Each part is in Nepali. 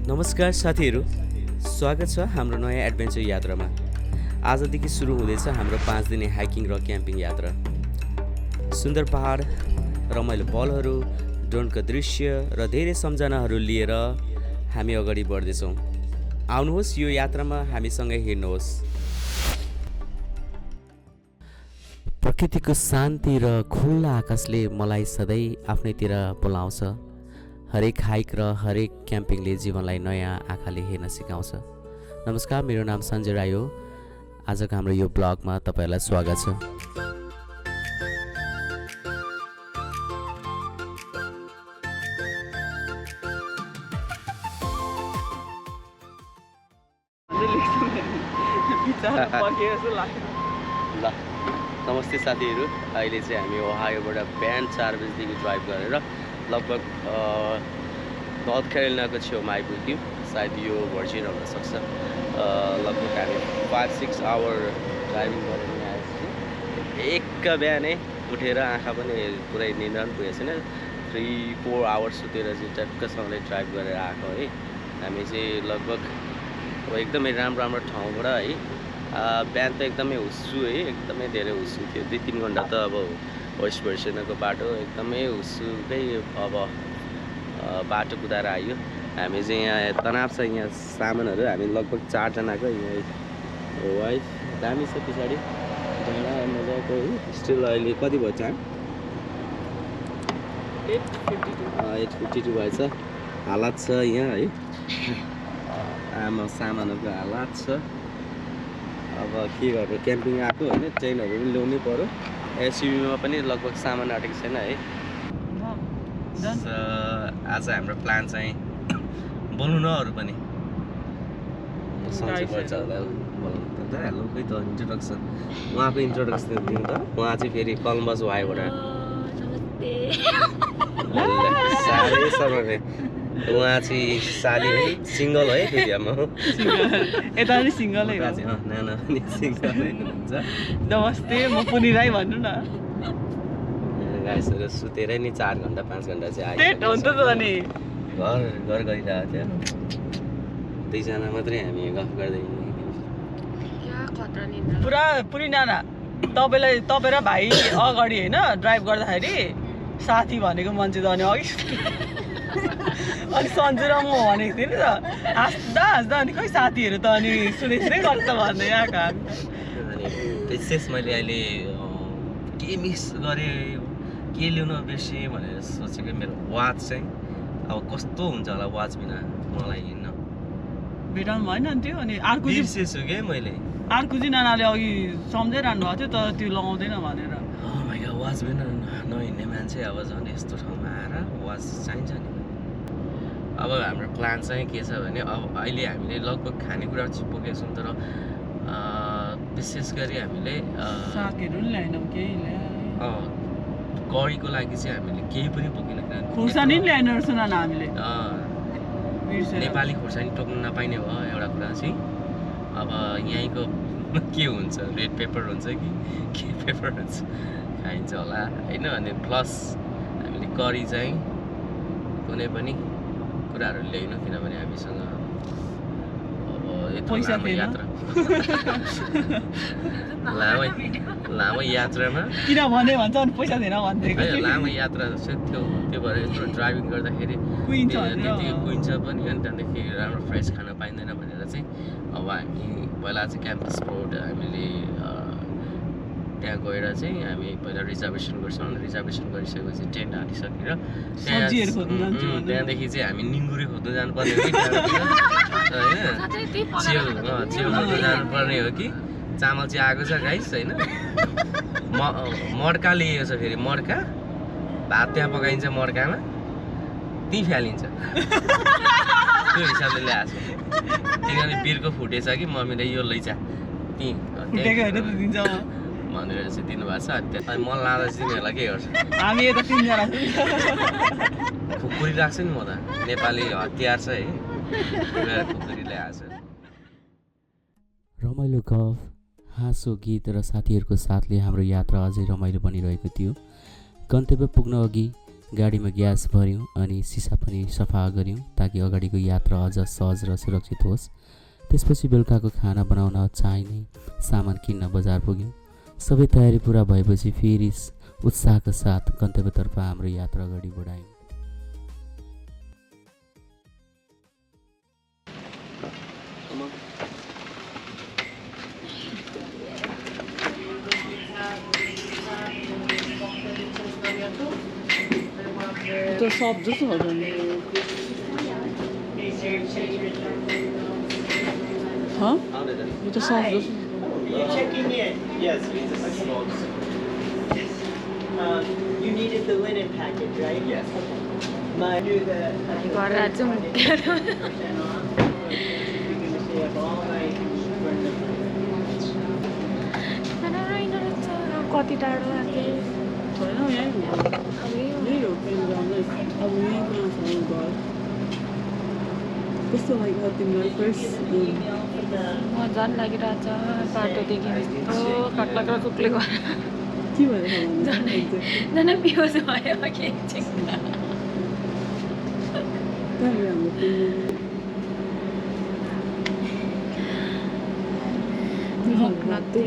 नमस्कार साथीहरू, स्वागत छ हाम्रो नयाँ एडभेन्चर यात्रामा। आजदेखि सुरु हुँदैछ हाम्रो 5 दिने हाइकिङ र क्याम्पिङ यात्रा। सुन्दर पहाड, रमाइलो पलहरू, ड्रोनको दृश्य र धेरै सम्झनाहरू लिएर हामी अगाडि बढ्दैछौँ। आउनुहोस्, यो यात्रामा हामीसँगै हिँड्नुहोस्। प्रकृतिको शान्ति र खुल्ला आकाशले मलाई सधैँ आफ्नैतिर बोलाउँछ। हरेक हाइक र हरेक क्याम्पिङले जीवनलाई नयाँ आँखाले हेर्न सिकाउँछ। नमस्कार, मेरो नाम सञ्जय राई हो। आजको हाम्रो यो ब्लगमा तपाईँहरूलाई स्वागत छ। ल, नमस्ते साथीहरू। अहिले चाहिँ हामी ओहायोबाट बिहान 4 बजीदेखि ड्राइभ गरेर लगभग नर्थ क्यारोलिनाको छेउमा आइपुग्यौँ। सायद यो भर्जिन हुनसक्छ। लगभग हामी 5-6 आवर ड्राइभिङ गरेर आएपछि एक बिहानै उठेर आँखा पनि पुरै निन्द्रा पनि पुगेको छैन। 3-4 आवर्स सुतेर चाहिँ टक्कसँगले ड्राइभ गरेर आएको है। हामी चाहिँ लगभग अब एकदमै राम्रो ठाउँबाट है। बिहान त एकदमै हुस्सु है, एकदमै धेरै हुस्सु थियो। 2-3 घन्टा त अब वेस्ट भर्जिनियाको बाटो एकदमै हुस्सुकै अब बाटो कुदाएर आयो। हामी चाहिँ यहाँ तनाव छ, यहाँ सामानहरू हामी लगभग 4 जनाको यहाँ वाइफ दामी छ पछाडि डाँडा मजाको है। स्टिल अहिले कति भयो टाइम? 8:52 भएछ। हालत छ यहाँ है। आमा सामानहरूको हालत छ। अब के गर्नु, क्याम्पिङ आएको होइन, ट्रेनहरू पनि ल्याउनै पऱ्यो। एसयुभीमा पनि लगभग सामान आँटेको छैन है। आज हाम्रो प्लान चाहिँ बोल्नु न अरू पनि सन्चै पर्छ होला बोल्नु त। हेलो, खै त इन्ट्रोडक्सन, उहाँको इन्ट्रोडक्सन दिनु त। उहाँ चाहिँ फेरि कलम्बस वाइबाट साह्रै समय उहाँ चाहिँ साली है, सिङ्गल है। फेरि यता पनि सिङ्गलै हो। नाना पनि सिङ्गलै हुनुहुन्छ। नमस्ते, म पुनी राई भन्नु न। गाइसहरू सुतेरै नि 4 घन्टा 5 घन्टा चाहिँ त्यही हो नि त अनि घर गरिरहेको थियो। 2 जना मात्रै हामी गफ गर्दै पुरा पुरी नाना। तपाईँ र भाइ अगाडि होइन ड्राइभ गर्दाखेरि साथी भनेको मान्छे त अनि अघि अनि सन्जु र म भनेको थिएँ नि त। हाँस्दा अनि खै साथीहरू त अनि सुनेछै गर्छ भन्दै आएको हामी। अनि विशेष मैले अहिले के मिस गरेँ, के ल्याउनु बेसी भनेर सोचेको। मेरो वाच चाहिँ अब कस्तो हुन्छ होला वाच बिना मलाई हिँड्न भेटाउनु भएन नि त्यो। अनि अर्को बिर्सेछु क्या मैले। चाहिँ नानाले अघि सम्झाइरहनु भएको थियो तर त्यो लगाउँदैन भनेर। वाच बिना नहिँड्ने मान्छे अब झन् यस्तो ठाउँमा आएर वाच चाहिन्छ नि। अब हाम्रो प्लान चाहिँ के छ भने अब अहिले हामीले लगभग खानेकुरा चाहिँ पुगेको छौँ, तर विशेष गरी हामीले सागहरू पनि ल्याएनौँ, केही करीको लागि चाहिँ हामीले केही पनि बोकेन। खुर्सानी पनि ल्याएन रहेछ नाना हामीले। नेपाली खुर्सानी टोक्नु नपाइने भयो एउटा कुरा चाहिँ। अब यहीँको के हुन्छ, रेड पेपर हुन्छ कि के पेपर हुन्छ खाइन्छ होला होइन। अनि प्लस हामीले करी चाहिँ कुनै पनि कुराहरू ल्याएनौँ, किनभने हामीसँग अब यत्रो लामो यात्रा लामो यात्रामा किनभने भन्छ अनि पैसा थिएन भन्दै लामो यात्रा थियो। त्यो भएर यत्रो ड्राइभिङ गर्दाखेरि त्यतिकै कुहिन्छ पनि। अनि त्यहाँदेखि राम्रो फ्रेस खाना पाइँदैन भनेर चाहिँ अब हामी पहिला चाहिँ क्याम्प स्पोट हामीले त्यहाँ गएर चाहिँ हामी पहिला रिजर्भेसन गर्छौँ। रिजर्भेसन गरिसकेपछि टेन्ट हालिसकेर त्यहाँदेखि चाहिँ हामी निङ्गुरी खोज्नु जानुपर्ने हो कि होइन, च्याउ खोज्नु जानुपर्ने हो कि। चामल चाहिँ आएको छ गाइस होइन। मड्का लिएको छ, फेरि मड्का भात त्यहाँ पकाइन्छ मड्कामा, त्यहीँ फ्यालिन्छ। त्यो हिसाबले ल्याएको छ। किनभने बिर्को फुटेछ कि मम्मीले यो लैजा त्यहीँ भनेर चाहिँ दिनुभएको छ। अनि मन लाँदा चाहिँ तिमीहरूलाई के गर्छ? हामी यता 3 जना खुकुरी राख्छ नि। म त नेपाली हतियार छ है, खुकुरी ल्याएको छ। रमाइलो गफ, हाँसो, गीत र साथीहरूको साथले हाम्रो यात्रा अझै रमाइलो बनिरहेको थियो। गन्तव्य पुग्न अघि गाडीमा ग्यास भर्यौँ अनि सिसा पनि सफा गऱ्यौँ ताकि अगाडिको यात्रा अझ सहज र सुरक्षित होस्। त्यसपछि बेलुकाको खाना बनाउन चाहिने सामान किन्न बजार पुग्यौँ। सबै तयारी पुरा भएपछि फेरि उत्साहका साथ गन्तव्यतर्फ हाम्रो यात्रा अगाडि बढायौँ। त्यो सब जस्तो हो नि यो त सब जस्तो You checking in? Yes, it's a small. You needed the linen package, right? Yes. My do the. घर जाऊँ कति टाढो आएको छैन यहीँ हो यही हो अब यहीँ कहाँ छ घर कस्तो लाग्यो तिमीलाई फर्स्ट म झन् लागिरहेछ बाटोदेखि यस्तो काक्लाक्रा कुक्ले घर के भएर झन् बिहोस भयो कि एकछिन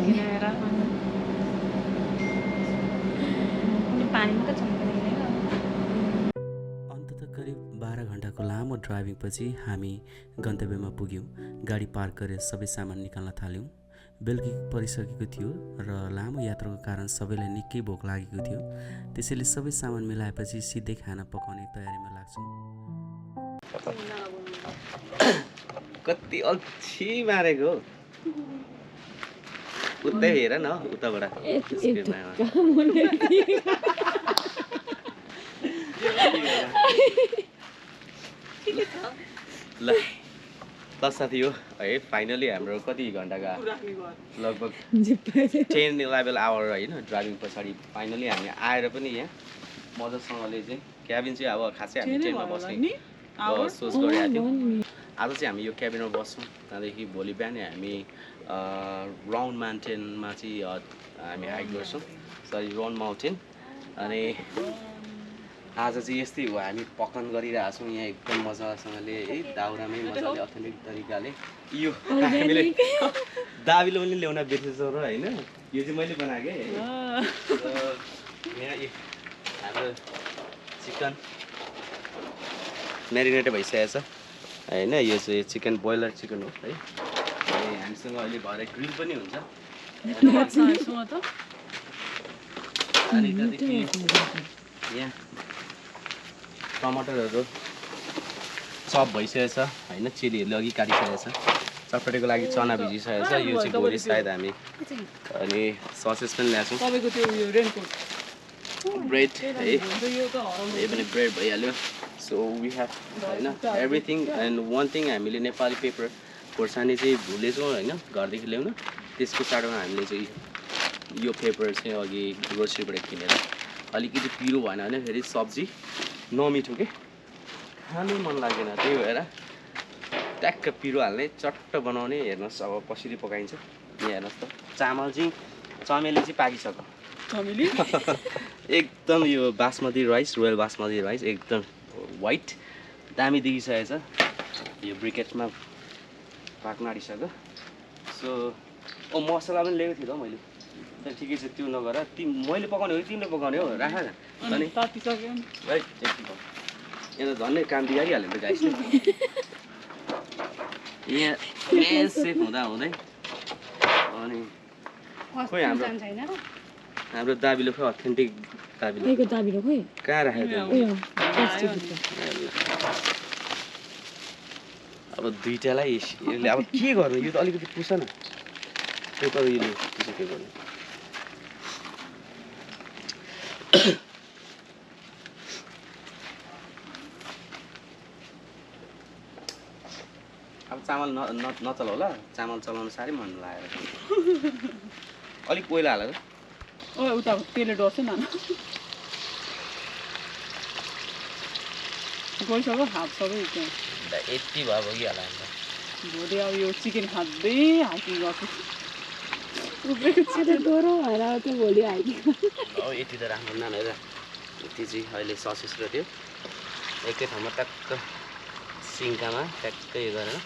किनेर पानी मात्रै चम्किँदैन। अन्ततः करिब 12 घन्टाको लामो ड्राइभिङपछि हामी गन्तव्यमा पुग्यौँ। गाडी पार्क गरेर सबै सामान निकाल्न थाल्यौँ। बेलुकी परिसकेको थियो र लामो यात्राको कारण सबैलाई निकै भोक लागेको थियो। त्यसैले सबै सामान मिलाएपछि सिधै खाना पकाउने तयारीमा लाग्छौँ। कति अल्छी मारेको उतै हेर न उताबाट ल ल साथी हो है फाइनली हाम्रो कति घन्टाको लगभग 10-11 आवर होइन ड्राइभिङ पछाडि फाइनली हामी आएर पनि यहाँ मजासँगले चाहिँ क्याबिन चाहिँ अब खासै हामी ट्रेनमा बस्ने सोच गरिरहेको थियौँ। आज चाहिँ हामी यो क्याबिनमा बस्छौँ। त्यहाँदेखि भोलि बिहानै हामी राउन्ड माउन्टेनमा चाहिँ हामी हाइक गर्छौँ राउन्ड माउन्टेन। अनि आज चाहिँ यस्तै हो हामी पकन गरिरहेको छौँ यहाँ एकदम मजासँगले है दाउरामै मजाले अथेन्टिक तरिकाले यो हामीले दाबीले पनि ल्याउन बिर्सेछौँ र होइन यो चाहिँ मैले बनाएँ यहाँ हाम्रो चिकन म्यारिनेटै भइसकेको छ होइन यो चाहिँ चिकन बोइलर चिकन हो है। अनि हामीसँग अहिले भरे ग्रिल पनि हुन्छ। अनि त्यहाँदेखि यहाँ टमाटरहरू चप भइसकेको छ होइन चिलीहरूले अघि काटिसकेको छ। चटपटेको लागि चना भिजिसकेको छ यो चाहिँ भोलि सायद हामी अनि ससेस पनि ल्याएको छौँ। तपाईँको त्यो उयो रेनकोट ब्रेड है यो पनि ब्रेड भइहाल्यो। सो वी हेभ होइन एभ्रिथिङ एन्ड वान थिङ हामीले नेपाली पेपर खोर्सानी चाहिँ भुलेछौँ होइन घरदेखि ल्याउन। त्यसको साटोमा हामीले चाहिँ यो पेपर चाहिँ अघि ग्रोसरीबाट किनेर अलिकति पिरो भएन भने फेरि सब्जी नमिठो के खानु मन लागेन त्यही भएर ट्याक्क पिरो हाल्ने चट्ट बनाउने हेर्नुहोस् अब कसरी पकाइन्छ। यहाँ हेर्नुहोस् त चामल चाहिँ चमेली चाहिँ पाकिसक्यो एकदम यो basmati rice royal basmati rice एकदम वाइट दामी देखिसकेको छ। यो ब्रिकेटमा पाक्न आँटिसक्यो। सो मसला पनि ल्याएको थिएँ त मैले तर ठिकै छ त्यो नगर मैले पकाउने हो कि तिमीले पकाउने हो राख अनि तातिसक्यो है यहाँ त झन्डै काम बिगारिहाल्यो नि त गाइसले यहाँ मेन सेफ हुँदा हुँदै अनि खोइ हाम्रो दाबीलो खोइ अथेन्टिक दाबीलो कहाँ राखेको अब दुईटालाई यसले अब के गर्नु यो त अलिकति पुछ न त्यो त यसले पुछ के गर्नु। अब चामल नचलाउ ल चामल चलाउनु साह्रै मन लागेर अलिक कोइला हालेर उता त्यसले डर्छ न गइसक्यो हात सबै यति भयो भइहाल्यो भोलि अब यो चिकन खाँदै हाइकिङ गर्छु डोरो भएर त्यो भोलि हाइकिङ अब यति त राम्रो नानीहरू यति चाहिँ अहिले ससेस र त्यो एकै ठाउँमा ट्याक्क सिङ्कामा ट्याक्कै यो गरेर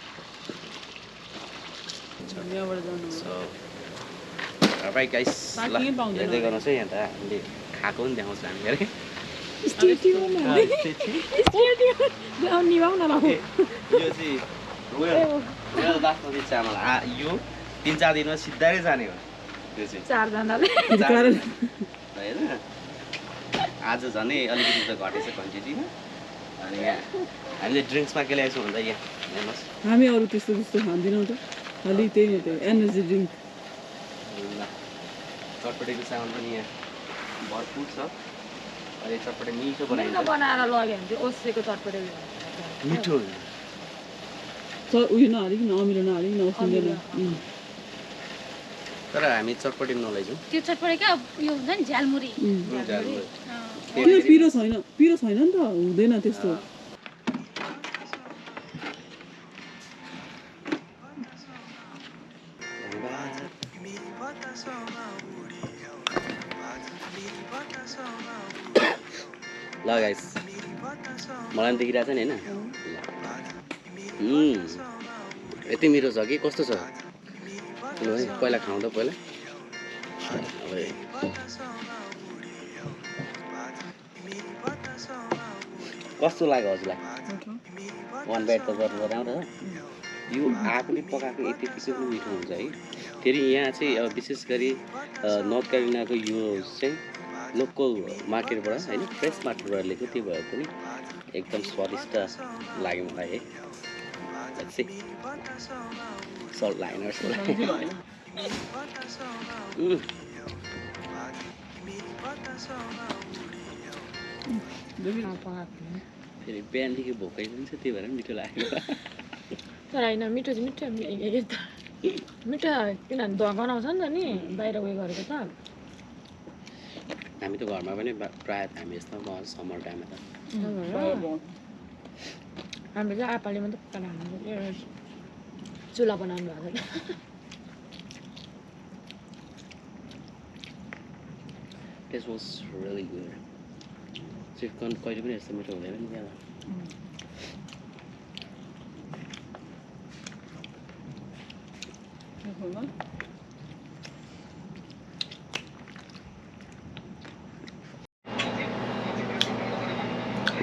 यहाँबाट जानु सो भाइ गाइस ल पार्किङै पाउँदैन हेर्दै गर्नुहोस् है यहाँ त हामीले खाएको पनि देखाउँछ हामी अरे निभाउन लाऊ यो चाहिँ रोयल बासमती चामल यो 3-4 दिनमा सिधै जाने हो यो चाहिँ चारजनाले होइन आज झनै अलिकति त घटेछ क्वान्टिटीमा अनि यहाँ हामीले ड्रिङ्क्समा के ल्याएछौँ भन्दा यहाँ हेर्नुहोस् हामी अरू त्यस्तो त्यस्तो खाँदैनौँ त खालि त्यही हो त्यो एनर्जी ड्रिङ्क ल चटपटेको चामल पनि यहाँ भरपुर छ अहिले चटपटे मिठो बनाइन्छ बनाएर लग्यो भने चाहिँ ओसेको चटपटे मिठो उयो नहालिकन अमिलो नहालिकन उसिँदैन तर हामी चटपटे पनि नलैजाउँ त्यो चटपटे क्या उयो हुन्छ नि झ्यालमुरी त्यो पिरो छैन नि त हुँदैन त्यस्तो ल गाइस मलाई पनि देखिरहेको छ नि होइन यति मिठो छ कि कस्तो छ ल है पहिला खाउँ त पहिला कस्तो लाग्यो हजुरलाई 1 बाइट त गर्नु आउँछ यो आफूले पकाएको यतिको पनि मिठो हुन्छ है फेरि यहाँ चाहिँ विशेष गरी नर्थ क्यारोलिनाको यो चाहिँ लोकल मार्केटबाट होइन फ्रेस मार्केटबाट लिएको त्यो भएर पनि एकदम स्वादिष्ट लाग्यो मलाई है सल्ट लागेन फेरि बिहानदेखि भोकै पनि छ त्यही भएर मिठो लाग्यो तर होइन मिठो चाहिँ मिठो मिठो किनभने गनाउँछ नि त नि बाहिर उयो गरेको त हामी त घरमा पनि प्रायः हामी यस्तो समर टाइममा त हामीले चाहिँ आपाले मात्रै पकाएर हाम्रो चुल्हा बनाउनु भएको छ This was really good. Chicken कहिले पनि यस्तो मिठो हुँदैन नि त्यहाँ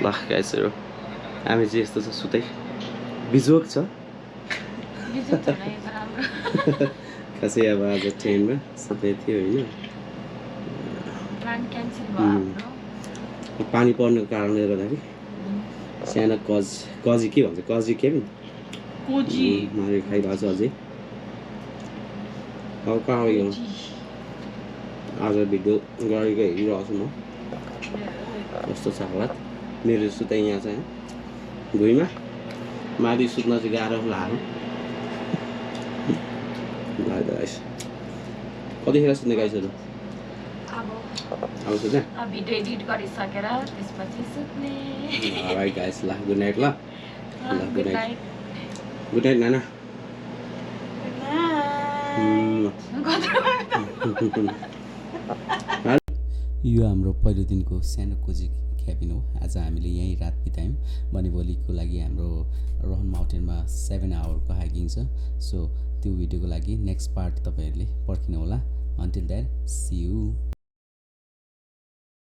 ल गाइसहरू हामी चाहिँ यस्तो छ सुतै बिजोग छ खासै अब आज ट्रेनमा सुतै थियो होइन पानी पर्नुको कारणले गर्दाखेरि सानो कजी के भन्छ कजी के मारे खाइरहेको छ अझै अब कहाँ यो आज भिडियो गरेको हेरिरहेको छु म कस्तो छ होला मेरो सुताइ यहाँ छ भुइँमा माथि सुत्न चाहिँ गाह्रो लाग्यो कतिखेर सुत्ने गाइसहरू अब सुत्ने भिडियो एडिट गरिसकेर त्यसपछि सुत्ने अलराइट गाइस ल गुड नाइट ल गुड नाइट गुड नाइट नाना यो हाम्रो पहिलो दिनको सानो कोजी क्याबिन हो आज हामीले यहीँ रात बितायौँ भने भोलिको लागि हाम्रो रोहन माउन्टेनमा 7 आवरको हाइकिङ छ सो त्यो भिडियोको लागि नेक्स्ट पार्ट तपाईँहरूले पर्खिनु होला अन्टिल द्याट सी यू